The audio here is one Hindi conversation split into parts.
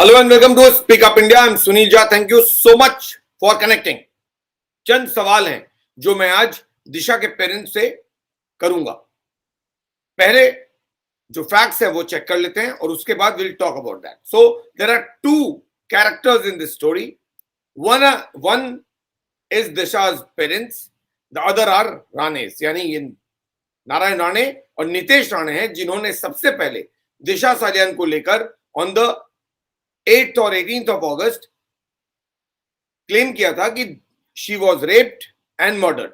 Hello and welcome to Speak Up India. I am Sunil Jha. Thank you so much for connecting. चंद सवाल हैं जो मैं आज दिशा के पेरेंट्स से करूंगा। पहले जो फैक्ट्स है वो चेक कर लेते हैं और उसके बाद will talk about that. So there are two characters in this story. One is Disha's parents, the other are Ranes, यानी ये नारायण राणे और नितेश राणे हैं जिन्होंने सबसे पहले दिशा सालियान को लेकर ऑन द 8th और 18th ऑफ अगस्त क्लेम किया था कि she was raped and murdered.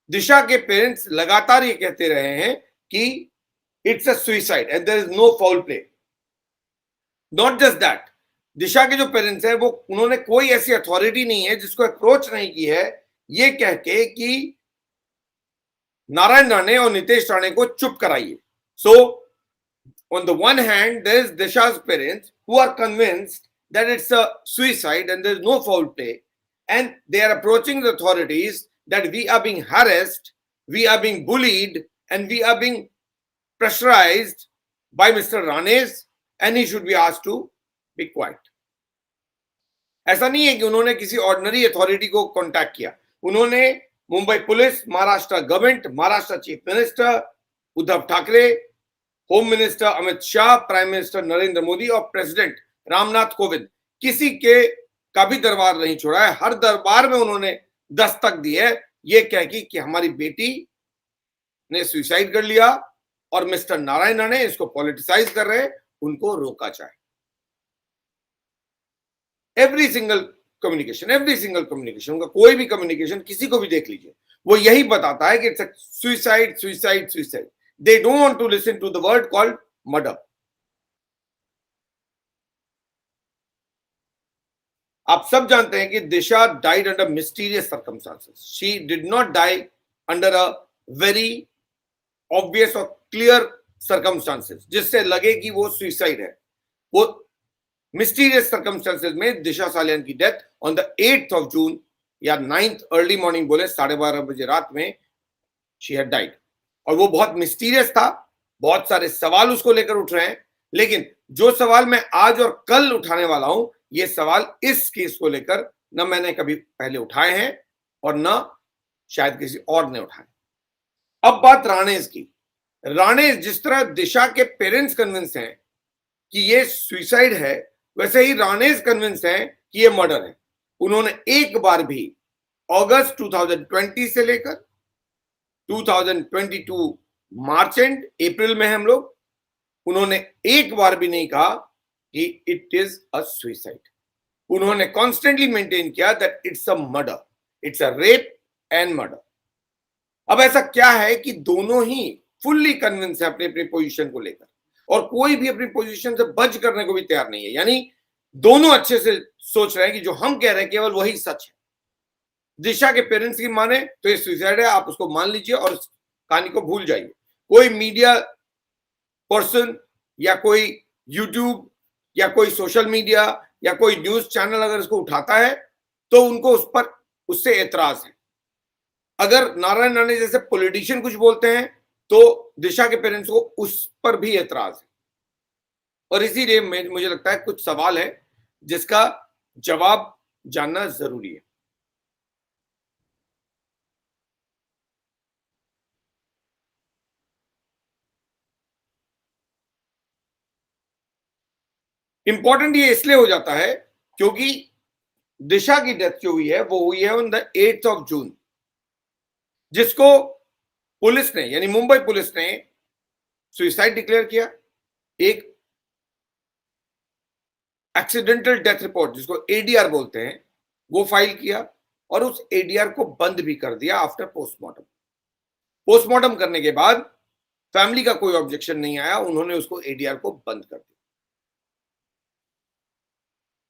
Disha के पेरेंट्स लगातार ये कहते रहे हैं कि it's a suicide and there is no foul play. Not just that, Disha के जो पेरेंट्स हैं वो उन्होंने कोई ऐसी अथॉरिटी नहीं है जिसको अप्रोच नहीं की है ये कह के कि नारायण राणे और नितेश राणे को चुप कराइए। सो on the one hand, there is Disha's parents who are convinced that it's a suicide and there's no foul play, and they are approaching the authorities that we are being harassed, we are being bullied, and we are being pressurized by Mr. Ranes, and he should be asked to be quiet. ऐसा नहीं है कि उन्होंने किसी ऑर्डिनरी अथॉरिटी को कांटेक्ट किया। उन्होंने Mumbai police, Maharashtra government, Maharashtra chief minister Uddhav Thackeray, home minister Amit Shah, prime minister Narendra Modi और प्रेसिडेंट रामनाथ कोविंद, किसी के का भी दरबार नहीं छोड़ा है। हर दरबार में उन्होंने दस्तक दी है ये कह कि हमारी बेटी ने सुसाइड कर लिया और मिस्टर नारायण राणे इसको पॉलिटिसाइज कर रहे हैं, उनको रोका जाए। एवरी सिंगल कम्युनिकेशन, उनका कोई भी कम्युनिकेशन किसी को भी देख लीजिए, वो यही बताता है कि it's suicide suicide suicide. They don't want to listen to the word called murder. आप सब जानते हैं कि दिशा died under mysterious circumstances. She did not die under a very obvious और clear circumstances जिससे लगे कि वो suicide है। वो mysterious circumstances में दिशा सालियान की death on the 8th of June या 9th early morning बोले 12:30 बजे रात में she had died। और वो बहुत मिस्टीरियस था, बहुत सारे सवाल उसको लेकर उठ रहे हैं, लेकिन जो सवाल मैं आज और कल उठाने वाला हूं ये सवाल इस केस को लेकर न मैंने कभी पहले उठाए हैं और न शायद किसी और ने उठाए। अब बात राणेस की। राणेस जिस तरह दिशा के पेरेंट्स कन्विंस हैं कि ये सुसाइड है, वैसे ही राणेस कन्विंस हैं कि ये मर्डर है। उन्होंने एक बार भी अगस्त 2020 से लेकर 2022 मार्च एंड अप्रैल में हम लोग, उन्होंने एक बार भी नहीं कहा कि इट इज अ सुसाइड। उन्होंने कॉन्स्टेंटली मेंटेन किया that it's a murder, it's a rape and murder. अब ऐसा क्या है कि दोनों ही फुल्ली कन्विंस है अपनी अपनी पोजीशन को लेकर और कोई भी अपनी पोजीशन से बच करने को भी तैयार नहीं है। यानी दोनों अच्छे से सोच रहे हैं कि जो हम कह रहे हैं केवल वही सच है। दिशा के पेरेंट्स की माने तो ये सुसाइड है, आप उसको मान लीजिए और इस कहानी को भूल जाइए। कोई मीडिया पर्सन या कोई यूट्यूब या कोई सोशल मीडिया या कोई न्यूज चैनल अगर इसको उठाता है तो उनको उस पर उससे एतराज है। अगर नारायण राणे जैसे पॉलिटिशियन कुछ बोलते हैं तो दिशा के पेरेंट्स को उस पर भी एतराज है। और इसीलिए मुझे लगता है कुछ सवाल है जिसका जवाब जानना जरूरी है। इंपॉर्टेंट ये इसलिए हो जाता है क्योंकि दिशा की डेथ जो हुई है वो हुई है on the 8th of June, जिसको पुलिस ने यानी मुंबई पुलिस ने सुसाइड डिक्लेयर किया। एक एक्सीडेंटल डेथ रिपोर्ट जिसको एडीआर बोलते हैं वो फाइल किया और उस एडीआर को बंद भी कर दिया आफ्टर पोस्टमार्टम। पोस्टमार्टम करने के बाद फैमिली का कोई ऑब्जेक्शन नहीं आया, उन्होंने उसको एडीआर को बंद कर दिया।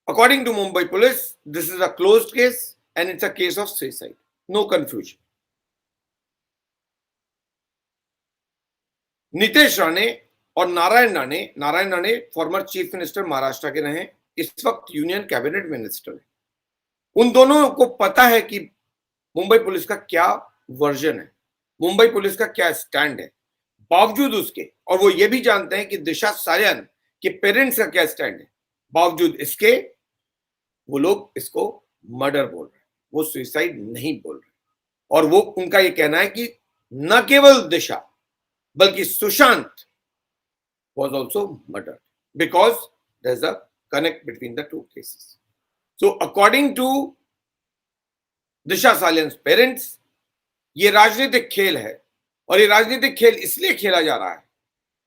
According to Mumbai police, this is a closed case and it's a case of suicide. No confusion. Nitesh Rane और Narayan Rane former chief minister Maharashtra के रहे, इस वक्त यूनियन कैबिनेट मिनिस्टर है। उन दोनों को पता है कि मुंबई पुलिस का क्या वर्जन है, मुंबई पुलिस का क्या स्टैंड है। बावजूद उसके, और वो ये भी जानते हैं कि दिशा सालियान के पेरेंट्स का क्या स्टैंड है, बावजूद इसके वो लोग इसको मर्डर बोल रहे हैं, वो सुसाइड नहीं बोल रहे। और वो उनका ये कहना है कि न केवल दिशा बल्कि Sushant was also murdered because there's a connect between the two cases. So according to Disha Salian's parents, ये राजनीतिक खेल है और ये राजनीतिक खेल इसलिए खेला जा रहा है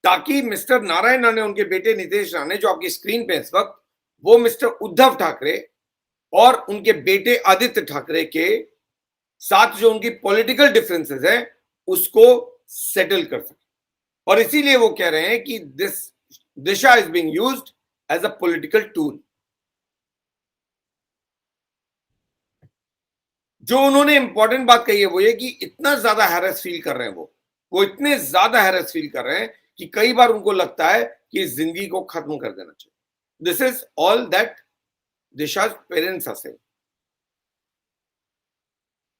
ताकि मिस्टर नारायण राणे, उनके बेटे नितेश राणे जो आपकी स्क्रीन पे इस वक्त, वो मिस्टर उद्धव ठाकरे और उनके बेटे आदित्य ठाकरे के साथ जो उनकी पॉलिटिकल डिफरेंसेस है उसको सेटल कर सके। और इसीलिए वो कह रहे हैं कि Disha is being used as a political tool. जो उन्होंने इंपॉर्टेंट बात कही है वो ये कि इतना ज्यादा हैरेस फील कर रहे हैं, वो इतने ज्यादा हैरेस फील कर रहे हैं कि कई बार उनको लगता है कि इस जिंदगी को खत्म कर देना चाहिए। This is all that Disha's parents are saying.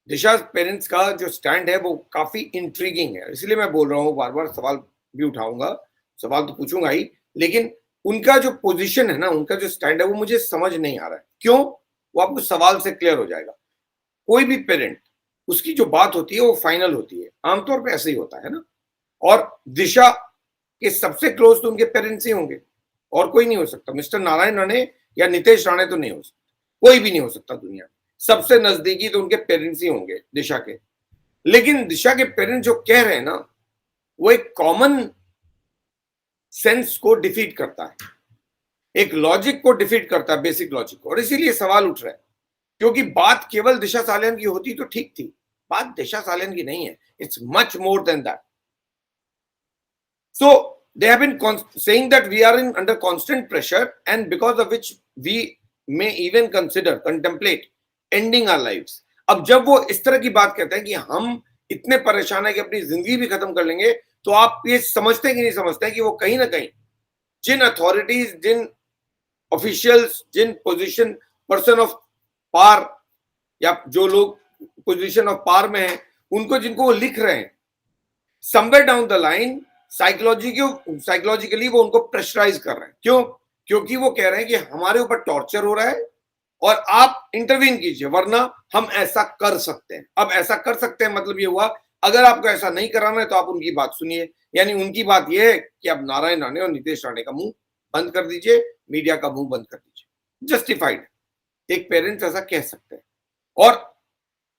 Disha's parents का जो स्टैंड है वो काफी इंट्रीगिंग है, इसलिए मैं बोल रहा हूं, बार बार सवाल भी उठाऊंगा, सवाल तो पूछूंगा ही, लेकिन उनका जो पोजीशन है ना, उनका जो स्टैंड है वो मुझे समझ नहीं आ रहा है। क्यों? वो आपको सवाल से क्लियर हो जाएगा। कोई भी पेरेंट, उसकी जो बात होती है वो फाइनल होती है, आमतौर पे ऐसे ही होता है ना। और दिशा के सबसे क्लोज तो उनके पेरेंट्स ही होंगे, और कोई नहीं हो सकता। मिस्टर नारायण राणे या नितेश राणे तो नहीं हो सकता, कोई भी नहीं हो सकता दुनिया में। सबसे नजदीकी तो उनके पेरेंट्स ही होंगे दिशा के। लेकिन दिशा के पेरेंट्स जो कह रहे हैं ना, वो एक कॉमन सेंस को डिफीट करता है, एक लॉजिक को डिफीट करता है, बेसिक लॉजिक को। और इसीलिए सवाल उठ रहा है, क्योंकि बात केवल दिशा सालियान की होती तो ठीक थी, बात दिशा सालियान की नहीं है। It's much more than that. So they have been saying that we are in under constant pressure and because of which we may even contemplate ending our lives. अब जब वो इस तरह की बात कहते हैं कि हम इतने परेशान है कि अपनी जिंदगी भी खत्म कर लेंगे, तो आप ये समझते हैं कि नहीं समझते हैं कि वो कहीं ना कहीं जिन अथॉरिटीज, जिन ऑफिशियल्स, जिन पोजीशन पर्सन ऑफ पावर या जो लोग पोजीशन ऑफ पावर में हैं, उनको, जिनको वो लिख रहे हैं, somewhere down the line psychologically वो उनको प्रेशराइज कर रहे हैं। क्यों? क्योंकि वो कह रहे हैं कि हमारे ऊपर टॉर्चर हो रहा है और आप इंटरवीन कीजिए, वरना हम ऐसा कर सकते हैं। अब ऐसा कर सकते हैं मतलब ये हुआ, अगर आपको ऐसा नहीं कराना है तो आप उनकी बात सुनिए। यानी उनकी बात यह है कि आप नारायण राणे और नितेश राणे का मुंह बंद कर दीजिए, मीडिया का मुंह बंद कर दीजिए। जस्टिफाइड, एक पेरेंट्स ऐसा कह सकते हैं और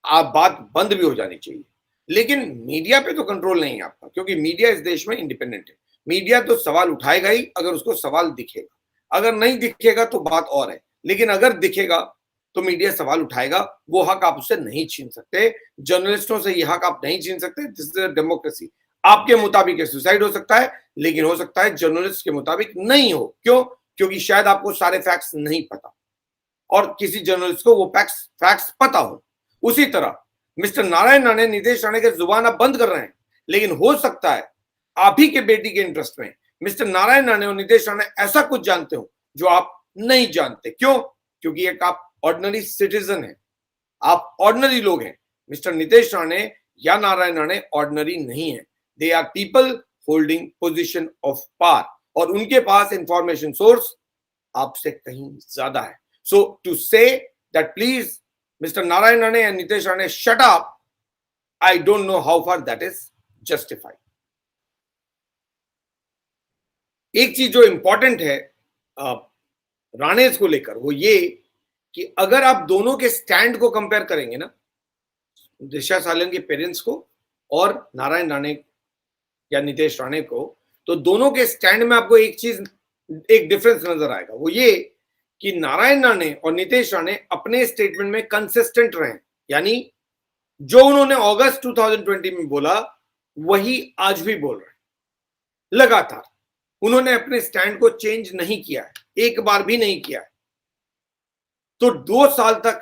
आप बात बंद भी हो जानी चाहिए। लेकिन मीडिया पे तो कंट्रोल नहीं है आपका, क्योंकि मीडिया इस देश में इंडिपेंडेंट है। मीडिया तो सवाल उठाएगा ही अगर उसको सवाल दिखेगा, अगर नहीं दिखेगा तो बात और है। लेकिन अगर दिखेगा तो मीडिया सवाल उठाएगा, वो हक आप उससे नहीं छीन सकते। जर्नलिस्टों से ये हक आप नहीं छीन सकते। This is democracy. आपके मुताबिक सुसाइड हो सकता है, लेकिन हो सकता है जर्नलिस्ट के मुताबिक नहीं हो। क्यों? क्योंकि शायद आपको सारे फैक्ट्स नहीं पता और किसी जर्नलिस्ट को वो फैक्ट्स पता हो। उसी तरह मिस्टर नारायण राणे, नितेश राणे के जुबान आप बंद कर रहे हैं, लेकिन हो सकता है आप ही के बेटी के इंटरेस्ट में मिस्टर नारायण राणे और नितेश राणे ऐसा कुछ जानते हो जो आप नहीं जानते। क्यों? क्योंकि एक आप ऑर्डिनरी सिटीजन है, आप ऑर्डिनरी लोग हैं। मिस्टर नितेश राणे या नारायण राणे ऑर्डिनरी नहीं है, they are people holding position of power, और उनके पास इंफॉर्मेशन सोर्स आपसे कहीं ज्यादा है। So to say that please Mr. Narayan Rane and Nitesh Rane shut up, I don't know how far that is justified. एक चीज जो इंपॉर्टेंट है राणेज को लेकर, वो ये कि अगर आप दोनों के स्टैंड को कंपेयर करेंगे ना, दिशा सालियान के पेरेंट्स को और नारायण राणे या नितेश राणे को, तो दोनों के स्टैंड में आपको एक चीज, एक डिफरेंस नजर आएगा। वो ये कि नारायण राणे और नितेश राणे अपने स्टेटमेंट में कंसिस्टेंट रहे, यानी जो उन्होंने अगस्त 2020 में बोला वही आज भी बोल रहे हैं। लगातार उन्होंने अपने स्टैंड को चेंज नहीं किया है, एक बार भी नहीं किया है। तो 2 साल तक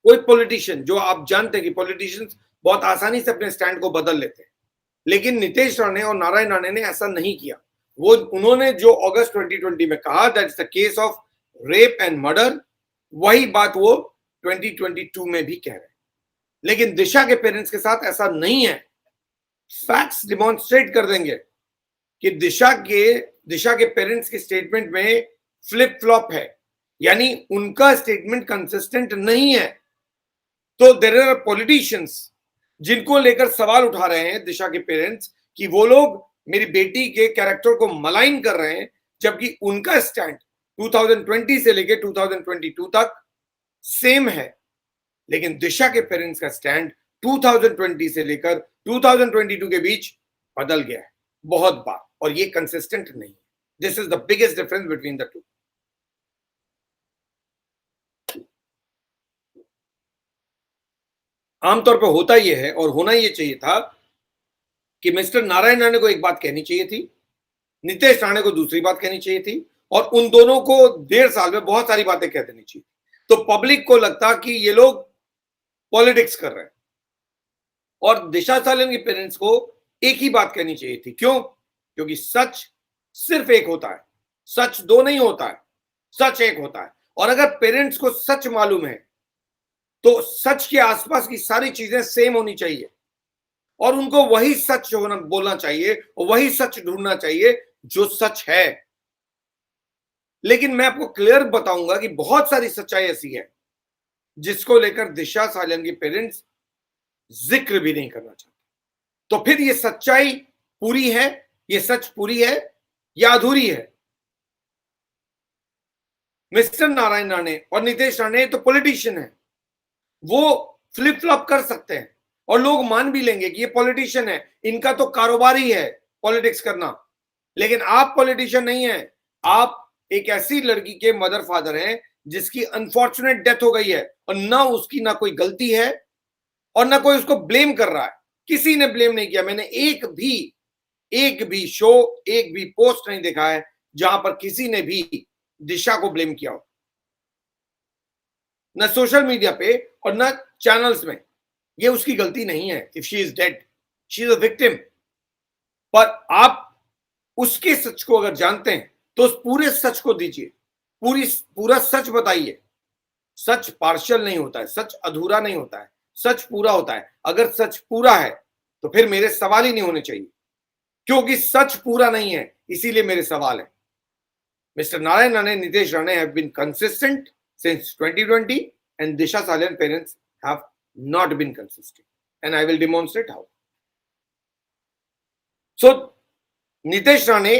कोई पॉलिटिशियन, जो आप जानते हैं कि पॉलिटिशियंस बहुत आसानी से अपने स्टैंड को बदल लेते हैं, लेकिन नितेश राणे और नारायण राणे ने ऐसा नहीं किया। वो उन्होंने जो अगस्त 2020 में कहा that is the case of rape and murder, वही बात वो 2022 में भी कह रहे हैं। लेकिन दिशा के पेरेंट्स के साथ ऐसा नहीं है। फैक्ट्स डिमॉन्स्ट्रेट कर देंगे कि दिशा के पेरेंट्स के स्टेटमेंट में फ्लिप फ्लॉप है, यानी उनका स्टेटमेंट कंसिस्टेंट नहीं है। तो देयर आर पॉलिटिशियंस जिनको लेकर सवाल उठा रहे हैं दिशा के पेरेंट्स कि वो लोग मेरी बेटी के कैरेक्टर को मलाइन कर रहे हैं, जबकि उनका स्टैंड 2020 से लेकर 2022 तक सेम है। लेकिन दिशा के पेरेंट्स का स्टैंड 2020 से लेकर 2022 के बीच बदल गया है बहुत बार, और ये कंसिस्टेंट नहीं है। This is the biggest difference between the two. आमतौर पर होता यह है, और होना यह चाहिए था, कि मिस्टर नारायण राणे को एक बात कहनी चाहिए थी, नितेश राणे को दूसरी बात कहनी चाहिए थी, और उन दोनों को 1.5 साल में बहुत सारी बातें कह देनी चाहिए। तो पब्लिक को लगता कि ये लोग पॉलिटिक्स कर रहे हैं, और दिशा सालियान के पेरेंट्स को एक ही बात कहनी चाहिए थी। क्यों? क्योंकि सच सिर्फ एक होता है, सच दो नहीं होता है, सच एक होता है। और अगर पेरेंट्स को सच मालूम है तो सच के आसपास की सारी चीजें सेम होनी चाहिए, और उनको वही सच होना बोलना चाहिए, और वही सच ढूंढना चाहिए जो सच है। लेकिन मैं आपको क्लियर बताऊंगा कि बहुत सारी सच्चाई ऐसी है जिसको लेकर दिशा सालियान के पेरेंट्स जिक्र भी नहीं करना चाहते। तो फिर ये सच्चाई पूरी है, ये सच पूरी है या अधूरी है? मिस्टर नारायण राणे और नितेश राणे तो पॉलिटिशियन है, वो फ्लिप फ्लॉप कर सकते हैं और लोग मान भी लेंगे कि ये पॉलिटिशियन है, इनका तो कारोबार ही है पॉलिटिक्स करना। लेकिन आप पॉलिटिशियन नहीं है, आप एक ऐसी लड़की के मदर फादर हैं जिसकी अनफॉर्चुनेट डेथ हो गई है, और ना उसकी ना कोई गलती है और ना कोई उसको ब्लेम कर रहा है। किसी ने ब्लेम नहीं किया। मैंने एक भी शो, एक भी पोस्ट नहीं देखा है जहां पर किसी ने भी दिशा को ब्लेम किया हो, न सोशल मीडिया पे और न चैनल्स में। ये उसकी गलती नहीं है। If she is dead, she is a victim. पर आप उसके सच को अगर जानते हैं तो उस पूरे सच को दीजिए, पूरा सच बताइए। सच पार्शियल नहीं होता है, सच अधूरा नहीं होता है, सच पूरा होता है। अगर सच पूरा है तो फिर मेरे सवाल ही नहीं होने चाहिए, क्योंकि सच पूरा नहीं है, इसीलिए मेरे सवाल है। Mister Narayan Rane, Nitesh Rane have been consistent since 2020, and Disha Salian parents have not been consistent, and I will demonstrate how. So Nitesh Rane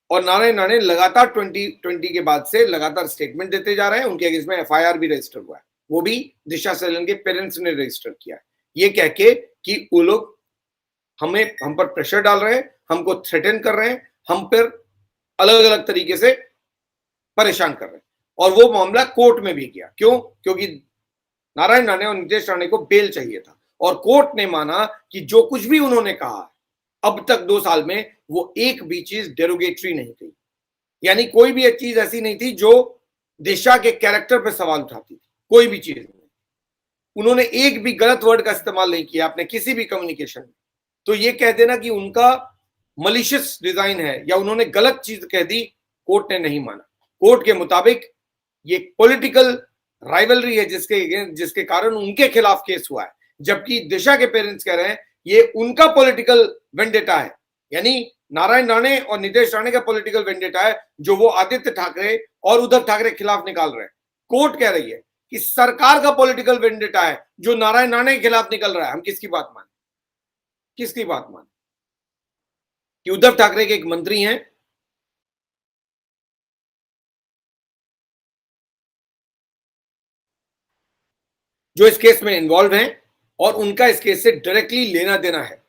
और नारायण राणे लगातार 2020 के बाद से लगातार स्टेटमेंट देते जा रहे हैं। उनके अगेंस्ट में एफआईआर भी रजिस्टर हुआ है, वो भी दिशा सालियान के पेरेंट्स ने रजिस्टर किया है, ये कह के कि वो लोग हम पर प्रेशर डाल रहे हैं, हमको थ्रेटन कर रहे हैं, हम पर अलग अलग तरीके से परेशान कर रहे हैं। और वो मामला कोर्ट में भी गया। क्यों? क्योंकि नारायण राणे और नितेश राणे को बेल चाहिए था, और कोर्ट ने माना कि जो कुछ भी उन्होंने कहा अब तक 2 साल में, वो एक भी चीज डेरोगेटरी नहीं थी। यानी कोई भी चीज ऐसी नहीं थी जो दिशा के कैरेक्टर पर सवाल उठाती थी, कोई भी चीज नहीं। उन्होंने एक भी गलत वर्ड का इस्तेमाल नहीं किया अपने किसी भी कम्युनिकेशन में। तो ये कह देना कि उनका मलिशियस डिजाइन है या उन्होंने गलत चीज कह दी, कोर्ट ने नहीं माना। कोर्ट के मुताबिक ये पॉलिटिकल राइवलरी है जिसके कारण उनके खिलाफ केस हुआ है, जबकि दिशा के पेरेंट्स कह रहे हैं ये उनका पॉलिटिकल वेंडेटा है। यानी नारायण राणे और नितेश राणे का पॉलिटिकल वेंडेटा है जो वो आदित्य ठाकरे और उद्धव ठाकरे के खिलाफ निकाल रहे हैं। कोर्ट कह रही है कि सरकार का पॉलिटिकल वेंडेटा है जो नारायण राणे के खिलाफ निकल रहा है। हम किसकी बात माने? किसकी बात माने? कि उद्धव ठाकरे के एक मंत्री हैं जो इस केस में इन्वॉल्व हैं और उनका इस केस से डायरेक्टली लेना देना है।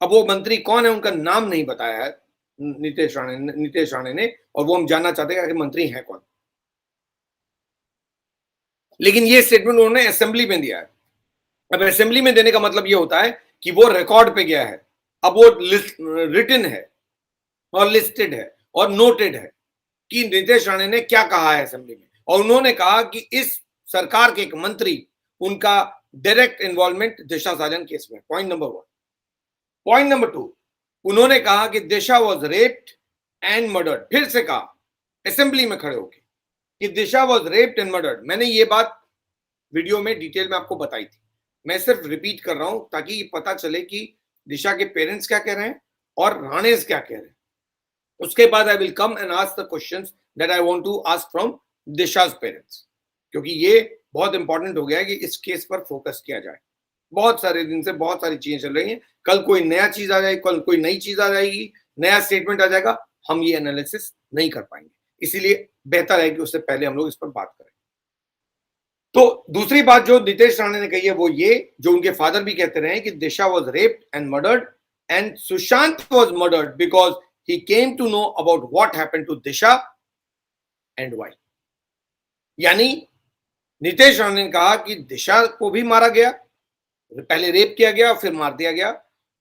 अब वो मंत्री कौन है उनका नाम नहीं बताया है नितेश राणे ने, और वो हम जानना चाहते हैं कि मंत्री है कौन। लेकिन ये स्टेटमेंट उन्होंने असेंबली में दिया है। अब असेंबली में देने का मतलब ये होता है कि वो रिकॉर्ड पे गया है, अब वो रिटन है और लिस्टेड है और नोटेड है कि नितेश राणे ने क्या कहा है असेंबली में। और उन्होंने कहा कि इस सरकार के एक मंत्री, उनका डायरेक्ट इन्वॉल्वमेंट दिशा सालियान केस में। Point number 1। पॉइंट नंबर 2, उन्होंने कहा कि दिशा वॉज रेप्ड एंड मर्डर्ड। फिर से कहा असेंबली में खड़े होकर कि दिशा वॉज रेप्ड एंड मर्डर्ड। मैंने ये बात वीडियो में डिटेल में आपको बताई थी, मैं सिर्फ रिपीट कर रहा हूं ताकि पता चले कि दिशा के पेरेंट्स क्या कह रहे हैं और राणेज क्या कह रहे हैं। उसके बाद I will come and ask the questions that I want to ask from Disha's parents, क्योंकि ये बहुत इंपॉर्टेंट हो गया है कि इस केस पर फोकस किया जाए। बहुत सारे दिन से बहुत सारी चीजें चल रही हैं, कल कोई नया चीज आ जाएगी, कल कोई नई चीज आ जाएगी, नया स्टेटमेंट आ जाएगा, हम ये एनालिसिस नहीं कर पाएंगे। इसीलिए बेहतर है कि उससे पहले हम लोग इस पर बात करें। तो दूसरी बात जो नितेश राणे ने कही है वो ये, जो उनके फादर भी कहते रहे कि Disha was raped and murdered and Sushant was murdered because he came to know about what happened to Disha and why. यानी नितेश राणे ने कहा कि दिशा को भी मारा गया, पहले रेप किया गया फिर मार दिया गया,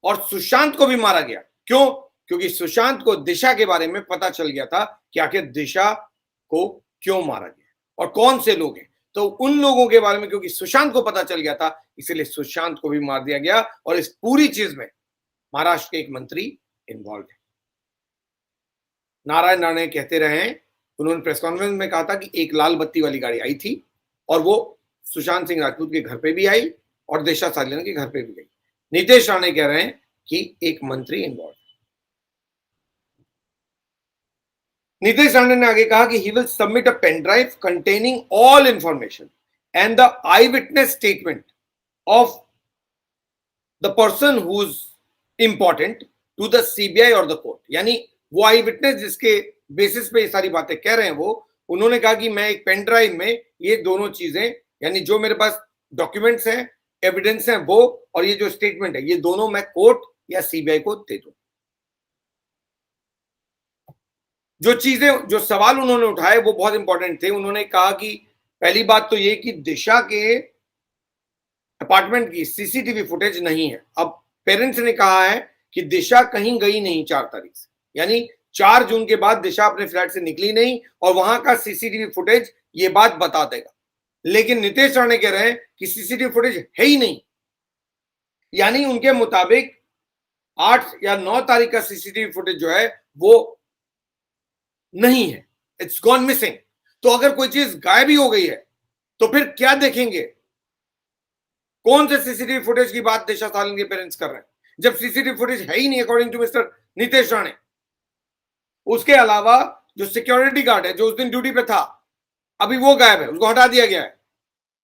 और सुशांत को भी मारा गया। क्यों? क्योंकि सुशांत को दिशा के बारे में पता चल गया था कि आखिर दिशा को क्यों मारा गया और कौन से लोग हैं। तो उन लोगों के बारे में क्योंकि सुशांत को पता चल गया था, इसलिए सुशांत को भी मार दिया गया, और इस पूरी चीज में महाराष्ट्र के एक मंत्री इन्वॉल्व है। नारायण राणे कहते रहे, उन्होंने प्रेस कॉन्फ्रेंस में कहा था कि एक लाल बत्ती वाली गाड़ी आई थी और वो सुशांत सिंह राजपूत के घर पे भी आई और दिशा सालियान के घर पे भी गई। नितेश राणे कह रहे हैं कि एक मंत्री इन्वॉल्व। नितेश राणे ने आगे कहा कि he will submit a pen drive containing all information and the eyewitness statement of the person who is important to the CBI और द कोर्ट। यानी वो आई विटनेस जिसके बेसिस पे ये सारी बातें कह रहे हैं, वो उन्होंने कहा कि मैं एक पेन ड्राइव में ये दोनों चीजें, यानी जो मेरे पास डॉक्यूमेंट्स हैं, एविडेंस हैं, वो और ये जो स्टेटमेंट है, ये दोनों मैं कोर्ट या सीबीआई को दे दूं। जो चीजें, जो सवाल उन्होंने उठाए वो बहुत इंपॉर्टेंट थे। उन्होंने कहा कि पहली बात तो ये कि दिशा के अपार्टमेंट की सीसीटीवी फुटेज नहीं है। अब पेरेंट्स ने कहा है कि दिशा कहीं गई नहीं 4 तारीख से, यानी 4 जून के बाद दिशा अपने फ्लैट से निकली नहीं, और वहां का सीसीटीवी फुटेज ये बात बता देगा। लेकिन नितेश राणे कह रहे हैं कि सीसीटीवी फुटेज है ही नहीं, यानी उनके मुताबिक 8 या 9 तारीख का सीसीटीवी फुटेज जो है वो नहीं है, इट्स गॉन मिसिंग। तो अगर कोई चीज गायब ही हो गई है तो फिर क्या देखेंगे? कौन से सीसीटीवी फुटेज की बात दिशा सालियान के पेरेंट्स कर रहे हैं, जब सीसीटीवी फुटेज है ही नहीं according to mister Nitesh Rane. उसके अलावा जो सिक्योरिटी गार्ड है जो उस दिन ड्यूटी पे था, अभी वो गायब है, उसको हटा दिया गया है।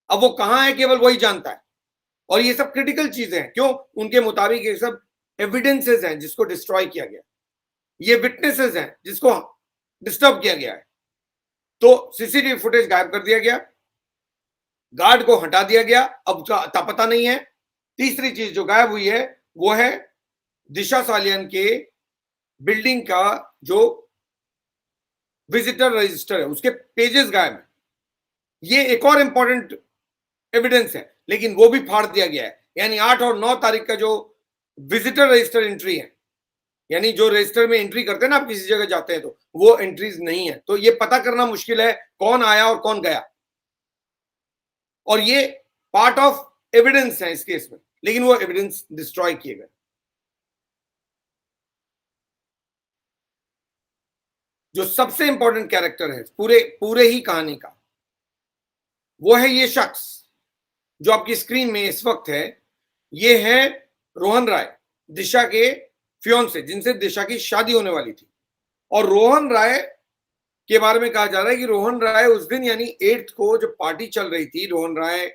अब वो कहां है केवल वही जानता है। और ये सब क्रिटिकल चीजें हैं। क्यों? उनके मुताबिक ये सब एविडेंसेस हैं जिसको डिस्ट्रॉय किया गया, ये विटनेसेस हैं जिसको डिस्टर्ब किया गया है। तो सीसीटीवी फुटेज गायब कर दिया गया, गार्ड को हटा दिया गया, अब उसका पता नहीं है। तीसरी चीज जो गायब हुई है वो है दिशा सालियान के बिल्डिंग का जो विजिटर रजिस्टर है, उसके पेजेस गायब है। ये एक और इंपॉर्टेंट एविडेंस है, लेकिन वो भी फाड़ दिया गया है। यानी 8 और 9 तारीख का जो विजिटर रजिस्टर एंट्री है, यानी जो रजिस्टर में एंट्री करते हैं ना, आप किसी जगह जाते हैं तो वो एंट्रीज नहीं है। तो ये पता करना मुश्किल है कौन आया और कौन गया, और ये पार्ट ऑफ एविडेंस है इस केस में, लेकिन वो एविडेंस डिस्ट्रॉय किए गए। जो सबसे इंपॉर्टेंट कैरेक्टर है पूरे ही कहानी का, वो है ये शख्स जो आपकी स्क्रीन में इस वक्त है। ये है रोहन राय, दिशा के फियोंसे, जिनसे दिशा की शादी होने वाली थी। और रोहन राय के बारे में कहा जा रहा है कि रोहन राय उस दिन यानी 8th को जो पार्टी चल रही थी, रोहन राय,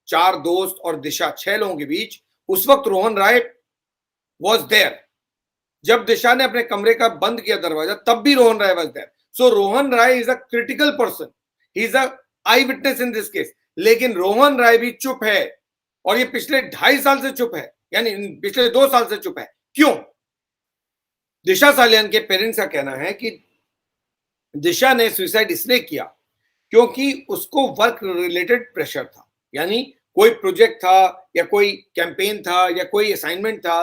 4 दोस्त और दिशा, 6 लोगों के बीच, उस वक्त रोहन राय वॉज देयर। जब दिशा ने अपने कमरे का बंद किया दरवाजा, तब भी Rohan Rai was there. So Rohan Rai is a critical person, he is a eyewitness in this case. लेकिन रोहन राय भी चुप है, और ये पिछले 2.5 साल से चुप है, यानी पिछले 2 साल से चुप है। क्यों? दिशा सालियान के पेरेंट्स का कहना है कि दिशा ने सुसाइड इसलिए किया क्योंकि उसको वर्क रिलेटेड प्रेशर था, यानी कोई प्रोजेक्ट था या कोई कैंपेन था या कोई असाइनमेंट था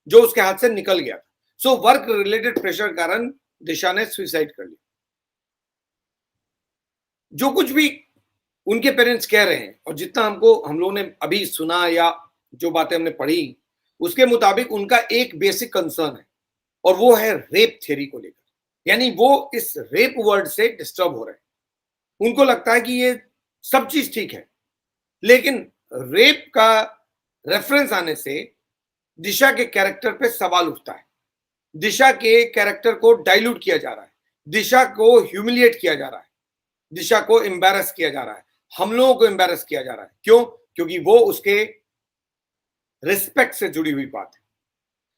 जो उसके हाथ से निकल गया था। सो वर्क रिलेटेड प्रेशर कारण दिशा ने सुसाइड कर लिया। जो कुछ भी उनके पेरेंट्स कह रहे हैं और जितना हम लोगों ने अभी सुना या जो बातें हमने पढ़ी, उसके मुताबिक उनका एक बेसिक कंसर्न है, और वो है रेप थ्योरी को लेकर। यानी वो इस रेप वर्ड से डिस्टर्ब हो रहे हैं। उनको लगता है कि ये सब चीज ठीक है, लेकिन रेप का रेफरेंस आने से दिशा के कैरेक्टर पे सवाल उठता है। दिशा के कैरेक्टर को डाइल्यूट किया जा रहा है, दिशा को ह्यूमिलिएट किया जा रहा है, दिशा को एम्बैरस किया जा रहा है, हम लोगों को एम्बैरस किया जा रहा है। क्यों? क्योंकि वो उसके रिस्पेक्ट से जुड़ी हुई बात है।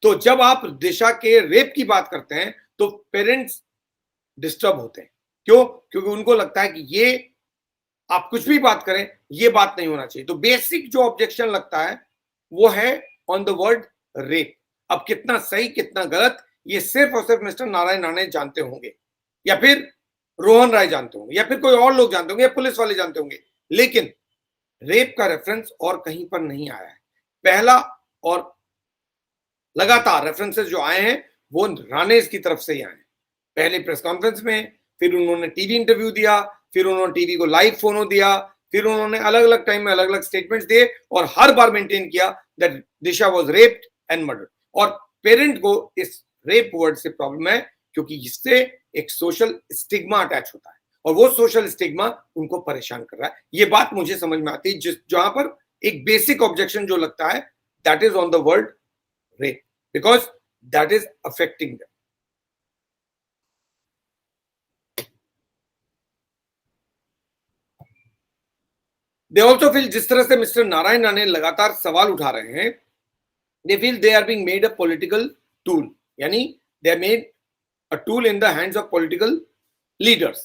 तो जब आप दिशा के रेप की बात करते हैं तो पेरेंट्स डिस्टर्ब होते हैं। क्यों? क्योंकि उनको लगता है कि ये आप कुछ भी बात करें, ये बात नहीं होना चाहिए। तो बेसिक जो ऑब्जेक्शन लगता है वो है ऑन द वर्ड रेप। अब कितना सही कितना गलत ये सिर्फ और सिर्फ मिस्टर नारायण राणे जानते होंगे, या फिर रोहन राय जानते होंगे, या फिर कोई और लोग जानते होंगे, या पुलिस वाले जानते होंगे, लेकिन रेप का रेफरेंस और कहीं पर नहीं आया है। पहला और लगातार रेफरेंसेस जो आए हैं वो राणे की तरफ से ही आए हैं। पहले प्रेस कॉन्फ्रेंस में, फिर उन्होंने टीवी इंटरव्यू दिया, फिर उन्होंने टीवी को लाइव फोनो दिया, फिर उन्होंने अलग अलग टाइम में अलग अलग स्टेटमेंट्स दिए और हर बार मेंटेन किया that Disha was raped and murdered. और पेरेंट को इस रेप वर्ड से प्रॉब्लम है क्योंकि इससे एक सोशल स्टिग्मा अटैच होता है और वो सोशल स्टिग्मा उनको परेशान कर रहा है। ये बात मुझे समझ में आती है जहां पर एक बेसिक ऑब्जेक्शन जो लगता है that is on the word rape because that is affecting them. They also feel जिस तरह से मिस्टर नारायण राणे लगातार सवाल उठा रहे हैं, they feel they are being made a political tool, यानी they are made a tool in the hands of political leaders.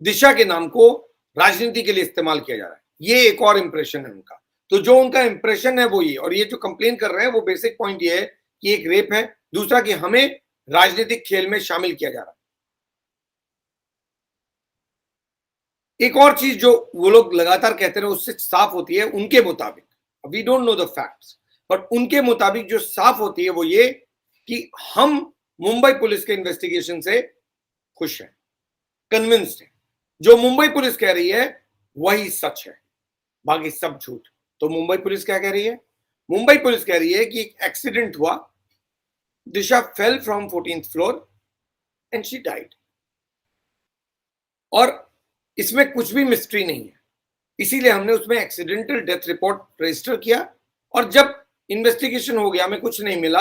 दिशा के नाम को राजनीति के लिए इस्तेमाल किया जा रहा है, ये एक और इंप्रेशन है उनका। तो जो उनका इंप्रेशन है वो ये, और ये जो कंप्लेन कर रहे हैं वो बेसिक पॉइंट ये है कि एक रेप है, दूसरा कि हमें राजनीतिक खेल में शामिल किया जा रहा है। एक और चीज जो वो लोग लगातार कहते रहे उससे साफ होती है उनके मुताबिक, we don't know the facts, but उनके मुताबिक जो साफ होती है वो ये कि हम मुंबई पुलिस के इन्वेस्टिगेशन से खुश हैं, कन्विंस्ड हैं। जो मुंबई पुलिस कह रही है वही सच है, बाकी सब झूठ। तो मुंबई पुलिस क्या कह रही है? मुंबई पुलिस कह रही है कि एक एक्सीडेंट हुआ, Disha fell from 14th floor and she died, और इसमें कुछ भी मिस्ट्री नहीं है, इसीलिए हमने उसमें एक्सीडेंटल डेथ रिपोर्ट रजिस्टर किया। और जब इन्वेस्टिगेशन हो गया, हमें कुछ नहीं मिला,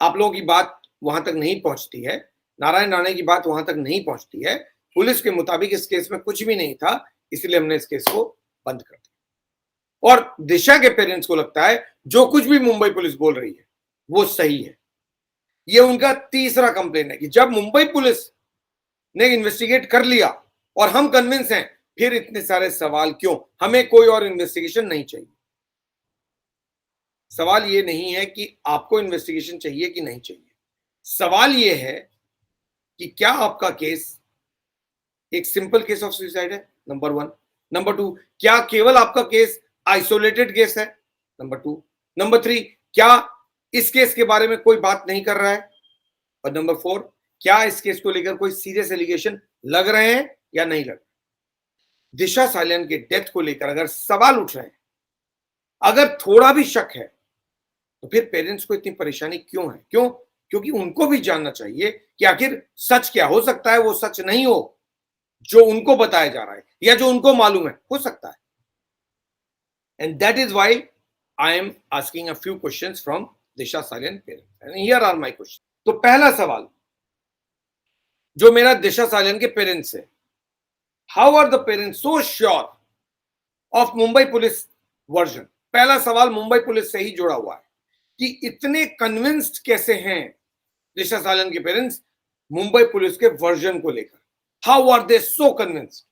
आप लोगों की बात वहां तक नहीं पहुंचती है, नारायण राणे की बात वहां तक नहीं पहुंचती है, पुलिस के मुताबिक इस केस में कुछ भी नहीं था, इसलिए हमने इस केस को बंद कर दिया। और दिशा के पेरेंट्स को लगता है जो कुछ भी मुंबई पुलिस बोल रही है वो सही है। ये उनका तीसरा कंप्लेन है कि जब मुंबई पुलिस ने इन्वेस्टिगेट कर लिया और हम कन्विंस हैं, फिर इतने सारे सवाल क्यों? हमें कोई और इन्वेस्टिगेशन नहीं चाहिए। सवाल ये नहीं है कि आपको इन्वेस्टिगेशन चाहिए कि नहीं चाहिए, सवाल ये है कि क्या आपका केस एक सिंपल केस ऑफ सुसाइड है, नंबर 1। नंबर 2, क्या केवल आपका केस आइसोलेटेड केस है, नंबर 2। नंबर 3, क्या इस केस के बारे में कोई बात नहीं कर रहा है, और नंबर 4, क्या इस केस को लेकर कोई सीरियस एलिगेशन लग रहे हैं या नहीं लग रहे। दिशा सालियान के डेथ को लेकर अगर सवाल उठ रहे हैं, अगर थोड़ा भी शक है, तो फिर पेरेंट्स को इतनी परेशानी क्यों है? क्यों? क्योंकि उनको भी जानना चाहिए कि आखिर सच क्या हो सकता है, वो सच नहीं हो जो उनको बताया जा रहा है या जो उनको मालूम है, हो सकता है। And that is why I am asking a few questions from Disha Salian parents, and here are my question. तो पहला सवाल जो मेरा दिशा सालियान के पेरेंट्स से, how are the parents so sure of Mumbai police version? पहला सवाल मुंबई पुलिस से ही जुड़ा हुआ है कि इतने कन्विंस्ड कैसे हैं दिशा सालियान के पेरेंट्स मुंबई पुलिस के वर्जन को लेकर। How are they so convinced?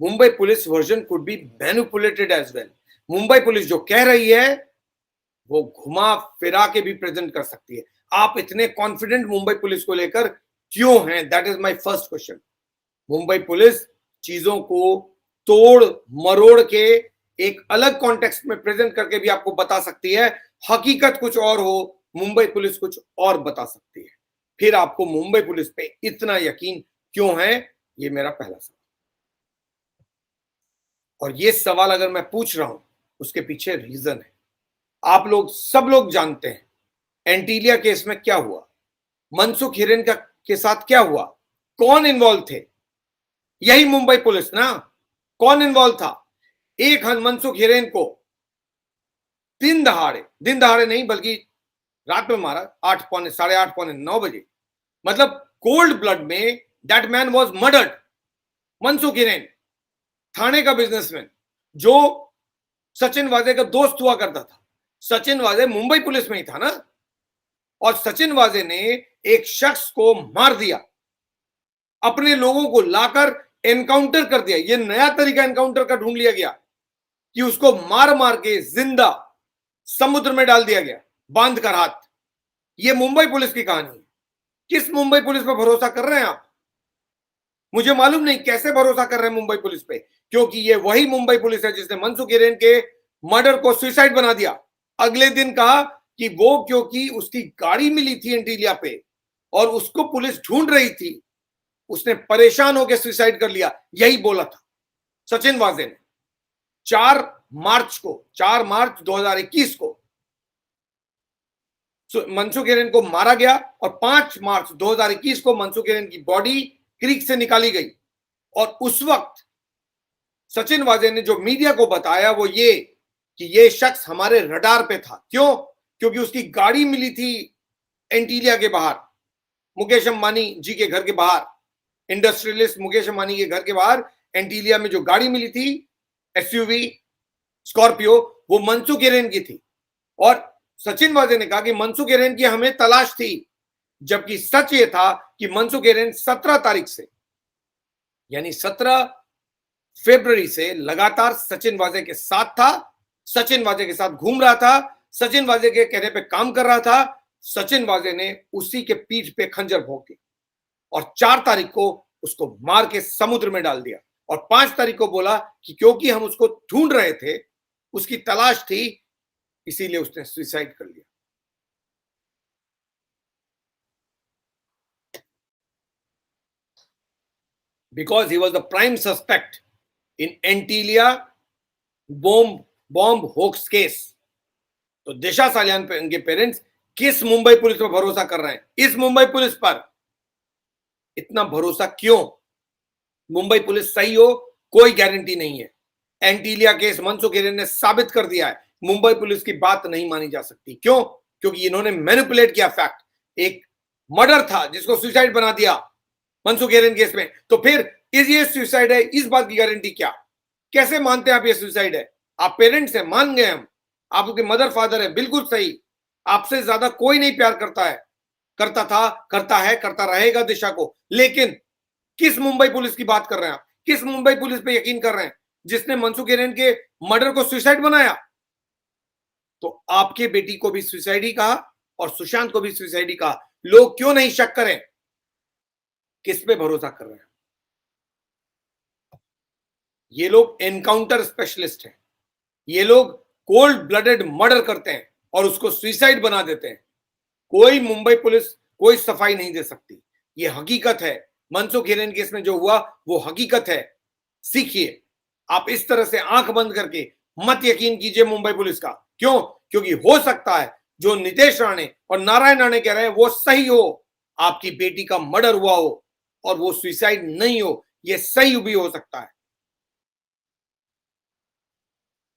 Mumbai police version could be manipulated as well. Mumbai police जो कह रही है वो घुमा फिरा के भी प्रेजेंट कर सकती है। आप इतने कॉन्फिडेंट मुंबई पुलिस को लेकर क्यों हैं? That is my first question. Mumbai police चीजों को तोड़ मरोड़ के एक अलग कॉन्टेक्स्ट में प्रेजेंट करके भी आपको बता सकती है, हकीकत कुछ और हो, मुंबई पुलिस कुछ और बता सकती है। फिर आपको मुंबई पुलिस पे इतना यकीन क्यों है? ये मेरा पहला सवाल। और ये सवाल अगर मैं पूछ रहा हूं उसके पीछे रीजन है। आप लोग सब लोग जानते हैं एंटीलिया केस में क्या हुआ, मनसुख हिरेन का के साथ क्या हुआ, कौन इन्वॉल्व थे? यही मुंबई पुलिस ना। कौन इन्वॉल्व था? एक मनसुख हिरेन को दिन दहाड़े नहीं बल्कि रात में मारा 8 पौने 8:30 पौने 9 बजे, मतलब कोल्ड ब्लड में that man was murdered. Mansukh Hiren Thane का बिजनेसमैन जो सचिन वाजे का दोस्त हुआ करता था। सचिन वाजे मुंबई पुलिस में ही था ना, और सचिन वाजे ने एक शख्स को मार दिया, अपने लोगों को लाकर एनकाउंटर कर दिया। यह नया तरीका एनकाउंटर का ढूंढ लिया गया कि उसको मार मार के जिंदा समुद्र में डाल दिया गया, बांध कर हाथ। यह मुंबई पुलिस की कहानी है। किस मुंबई पुलिस पर भरोसा कर रहे हैं आप? मुझे मालूम नहीं कैसे भरोसा कर रहे हैं मुंबई पुलिस पे, क्योंकि ये वही मुंबई पुलिस है जिसने मनसुख हिरेन के मर्डर को सुसाइड बना दिया। अगले दिन कहा कि वो क्योंकि उसकी गाड़ी मिली थी एंटीलिया पे और उसको पुलिस ढूंढ रही थी, उसने परेशान होकर सुसाइड कर लिया। यही बोला था सचिन वाजे ने। 4 मार्च 2021 को मनसुख हिरेन को मारा गया और 5 मार्च 2021 को मनसुख हिरेन की बॉडी क्रीक से निकाली गई। और उस वक्त सचिन वाजे ने जो मीडिया को बताया वो ये कि ये शख्स हमारे रडार पे था। क्यों? क्योंकि उसकी गाड़ी मिली थी एंटीलिया के बाहर, मुकेश अंबानी जी के घर के बाहर, इंडस्ट्रियलिस्ट मुकेश अंबानी के घर के बाहर एंटीलिया में जो गाड़ी मिली थी एसयूवी स्कॉर्पियो, वो मनसुख हिरेन की थी। और सचिन वाजे ने कहा कि मनसुख हिरेन की हमें तलाश थी, जबकि सच ये था कि मनसुख हिरेन 17 तारीख से यानी 17 फरवरी से लगातार सचिन वाजे के साथ था, सचिन वाजे के साथ घूम रहा था, सचिन वाजे के कहने पे काम कर रहा था। सचिन वाजे ने उसी के पीठ पे खंजर भोंक दी और 4 तारीख को उसको मार के समुद्र में डाल दिया। और 5 तारीख को बोला कि क्योंकि हम उसको ढूंढ रहे थे, उसकी तलाश थी, इसीलिए उसने सुसाइड कर लिया। Because he was the prime suspect in Antilia bomb hoax case. तो दिशा सालियान पे उनके पेरेंट्स किस मुंबई पुलिस पर भरोसा कर रहे हैं? इस मुंबई पुलिस पर इतना भरोसा क्यों? मुंबई पुलिस सही हो कोई गारंटी नहीं है। एंटीलिया केस मनसुख हिरेन ने साबित कर दिया है, मुंबई पुलिस की बात नहीं मानी जा सकती। क्यों? क्योंकि इन्होंने मैनिपुलेट किया फैक्ट। एक मर्डर था जिसको सुसाइड बना दिया मनसुख हिरेन केस में, तो फिर ये सुसाइड है, इस बात की गारंटी क्या? कैसे मानते हैं आप ये सुसाइड है? आप पेरेंट्स हैं, मान गए हम, आपके मदर फादर है, बिल्कुल सही। आपसे ज्यादा कोई नहीं प्यार करता है, करता था, करता है, करता रहेगा दिशा को। लेकिन किस मुंबई पुलिस की बात कर रहे हैं आप? किस मुंबई पुलिस पे यकीन कर रहे हैं जिसने मनसुख हिरेन के मर्डर को सुसाइड बनाया? तो आपके बेटी को भी सुसाइड ही कहा और सुशांत को भी सुसाइड ही कहा। लोग क्यों नहीं शक करें? किस पे भरोसा कर रहे हैं? ये लोग एनकाउंटर स्पेशलिस्ट हैं, ये लोग कोल्ड ब्लडेड मर्डर करते हैं और उसको सुसाइड बना देते हैं। कोई मुंबई पुलिस कोई सफाई नहीं दे सकती, ये हकीकत है। मनसुख हिरेन केस में जो हुआ वो हकीकत है। सीखिए, आप इस तरह से आंख बंद करके मत यकीन कीजिए मुंबई पुलिस का। क्यों? क्योंकि हो सकता है जो नितेश राणे और नारायण राणे कह रहे हैं वो सही हो, आपकी बेटी का मर्डर हुआ हो और वो सुसाइड नहीं हो, ये सही भी हो सकता है।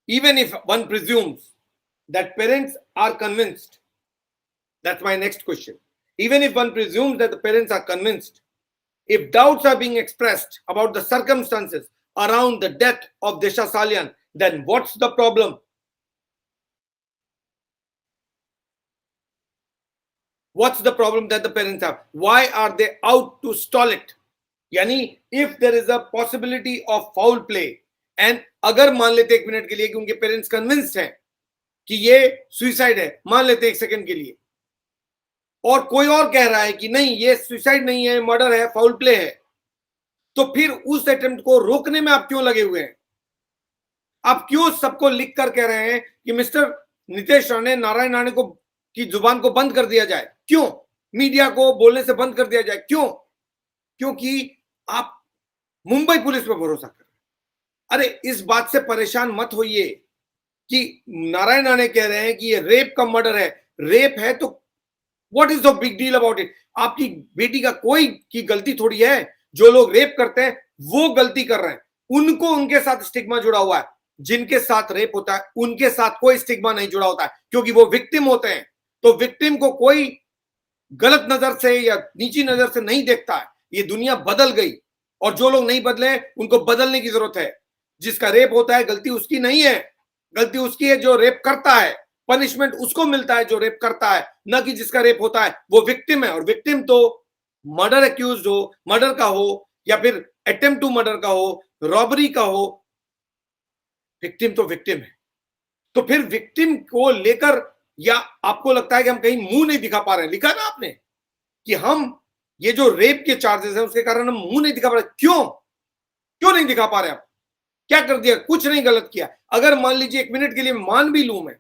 Even if one presumes that parents are convinced, that's my next question. Even if one presumes that the parents are convinced, if doubts are being expressed about the circumstances around the death of Disha Salian, then what's the problem? What's the problem that the parents have? Why are they out to stall it? Yani, if there is a possibility of foul play, and अगर मान लेते 1 मिनट के लिए कि उनके पेरेंट्स कन्विंस्ड हैं कि ये सुसाइड है, मान लेते 1 सेकंड के लिए, और कोई और कह रहा है कि नहीं ये सुसाइड नहीं है, मर्डर है, फाउल प्ले है, तो फिर उस अटेम्प्ट को रोकने में आप क्यों लगे हुए हैं? आप क्यों सबको लिख कर कह रहे हैं कि मिस्टर नितेश राणे, नारायण राणे को की जुबान को बंद कर दिया जाए? क्यों? मीडिया को बोलने से बंद कर दिया जाए? क्यों? क्योंकि आप मुंबई पुलिस पर भरोसा कर रहे हैं। अरे इस बात से परेशान मत होइए कि नारायण राणे कह रहे हैं कि ये रेप का मर्डर है। रेप है तो what is the big deal about it? आपकी बेटी का कोई की गलती थोड़ी है। जो लोग रेप करते हैं वो गलती कर रहे हैं, उनको उनके साथ स्टिग्मा जुड़ा हुआ है। जिनके साथ रेप होता है उनके साथ कोई स्टिग्मा नहीं जुड़ा होता है, क्योंकि वो विक्टिम होते हैं। तो विक्टिम को कोई गलत नजर से या नीची नजर से नहीं देखता है। ये दुनिया बदल गई और जो लोग नहीं बदले उनको बदलने की जरूरत है। जिसका रेप होता है गलती उसकी नहीं है, गलती उसकी है जो रेप करता है। पनिशमेंट उसको मिलता है जो रेप करता है, न कि जिसका रेप होता है। वो विक्टिम है, और विक्टिम तो मर्डर एक्यूज हो, मर्डर का हो, या फिर अटेम्प्ट टू मर्डर का हो, रॉबरी का हो, विक्टिम तो विक्टिम है। तो फिर विक्टिम को लेकर, या आपको लगता है कि हम कहीं मुंह नहीं दिखा पा रहे हैं? लिखा ना आपने कि हम ये जो रेप के चार्जेस हैं उसके कारण हम मुंह नहीं दिखा पा रहे। क्यों क्यों नहीं दिखा पा रहे? आप क्या कर दिया? कुछ नहीं गलत किया। अगर मान लीजिए एक मिनट के लिए मान भी लूं मैं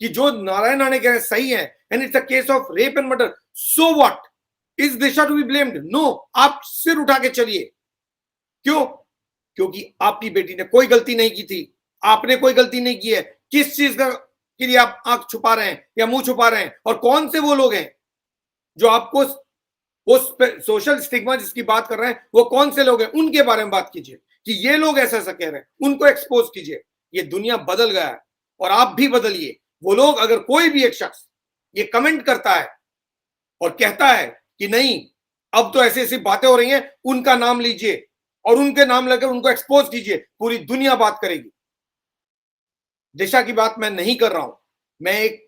कि जो नारायण राणे कह रहे हैं सही है, and it's a case of rape and murder, so what? Is Disha to be blamed? No. आप सिर उठा के चलिए। क्यों? क्योंकि आपकी बेटी ने कोई गलती नहीं की थी, आपने कोई गलती नहीं की है। किस चीज का के लिए आप आंख छुपा रहे हैं या मुंह छुपा रहे हैं? और कौन से वो लोग हैं जो आपको वो सोशल स्टिग्मा जिसकी बात कर रहे हैं, वो कौन से लोग हैं? उनके बारे में बात कीजिए कि ये लोग ऐसा ऐसा कह रहे हैं, उनको एक्सपोज कीजिए। ये दुनिया बदल गया है और आप भी बदलिए। वो लोग, अगर कोई भी एक शख्स ये कमेंट करता है और कहता है कि नहीं अब तो ऐसी ऐसी बातें हो रही हैं, उनका नाम लीजिए और उनके नाम लेकर उनको एक्सपोज कीजिए। पूरी दुनिया बात करेगी। दिशा की बात मैं नहीं कर रहा हूं, मैं एक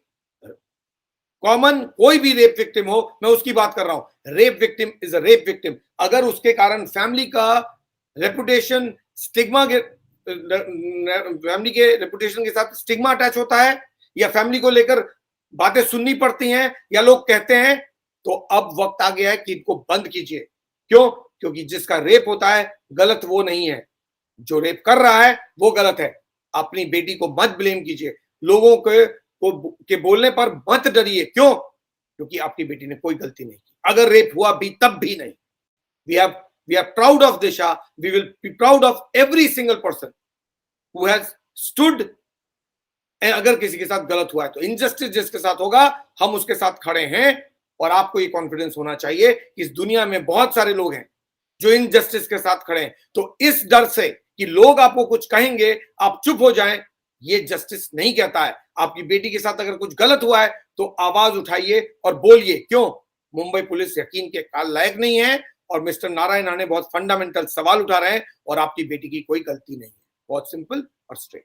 कॉमन कोई भी रेप विक्टिम हो मैं उसकी बात कर रहा हूं। Rape victim is a rape victim. अगर उसके कारण फैमिली का रेपुटेशन, स्टिग्मा के फैमिली के रेपुटेशन के साथ स्टिग्मा अटैच होता है, या फैमिली को लेकर बातें सुननी पड़ती हैं, या लोग कहते हैं, तो अब वक्त आ गया है कि इनको बंद कीजिए। क्यों? क्योंकि जिसका रेप होता है गलत वो नहीं है, जो रेप कर रहा है वो गलत है। अपनी बेटी को मत ब्लेम कीजिए, लोगों के बोलने पर मत डरिए। क्यों? क्योंकि आपकी बेटी ने कोई गलती नहीं की। अगर रेप हुआ भी तब भी नहीं। We are proud of Disha, we will be proud of every single person who has stood. अगर किसी के साथ गलत हुआ है तो इनजस्टिस जिसके साथ होगा हम उसके साथ खड़े हैं। और आपको ये कॉन्फिडेंस होना चाहिए कि इस दुनिया में बहुत सारे लोग हैं जो इनजस्टिस के साथ खड़े हैं। तो इस डर से कि लोग आपको कुछ कहेंगे आप चुप हो जाएं, ये जस्टिस नहीं कहता है। आपकी बेटी के साथ अगर कुछ गलत हुआ है तो आवाज उठाइए और बोलिए। क्यों? मुंबई पुलिस यकीन के काल लायक नहीं है, और मिस्टर नारायण राणे बहुत फंडामेंटल सवाल उठा रहे हैं, और आपकी बेटी की कोई गलती नहीं है। बहुत सिंपल और straight.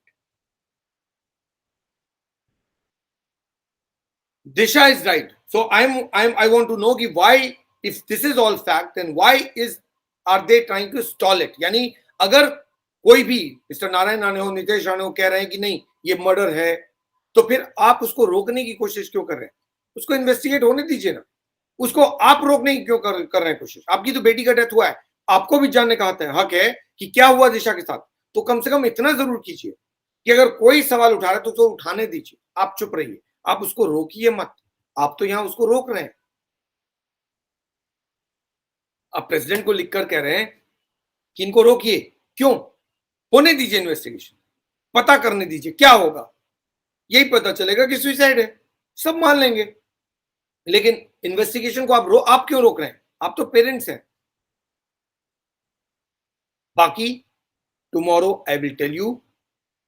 Disha is right. So I want to know कि why, if this is all fact, then why are they trying to stall it? यानी अगर कोई भी मिस्टर नारायण राणे हो, नितेश राणे हो, कह रहे हैं कि नहीं ये मर्डर है, तो फिर आप उसको रोकने की कोशिश क्यों कर रहे हैं? उसको इन्वेस्टिगेट होने दीजिए ना। उसको आप रोकने की क्यों कर रहे हैं कोशिश? आपकी तो बेटी का डेथ हुआ है, आपको भी जानने का हक है कि क्या हुआ दिशा के साथ। तो कम से कम इतना जरूर कीजिए कि अगर कोई सवाल उठा रहा है तो उसको उठाने दीजिए। आप चुप रहिए, आप उसको रोकिए मत। आप तो यहां उसको रोक रहे हैं। आप प्रेसिडेंट को लिखकर कह रहे हैं कि इनको रोकिए। क्यों? होने दीजिए इन्वेस्टिगेशन, पता करने दीजिए क्या होगा। यही पता चलेगा कि सुसाइड है, सब मान लेंगे। लेकिन इन्वेस्टिगेशन को आप क्यों रोक रहे हैं? आप तो पेरेंट्स हैं। बाकी tomorrow I will tell you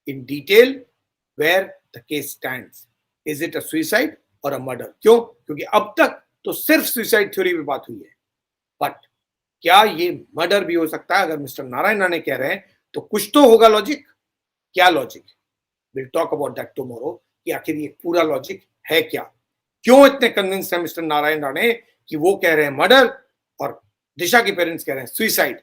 in detail where the case stands. Is it a suicide और अ मर्डर? क्यों? क्योंकि अब तक तो सिर्फ सुसाइड थ्योरी पे बात हुई है, बट क्या ये मर्डर भी हो सकता है? अगर मिस्टर नारायण राणे कह रहे हैं तो कुछ तो होगा लॉजिक। क्या logic? Will talk about that tomorrow कि आखिर ये पूरा लॉजिक है क्या। क्यों इतने कन्विंस है मिस्टर नारायण राणे कि वो कह रहे हैं मर्डर और दिशा के पेरेंट्स कह रहे हैं सुसाइड?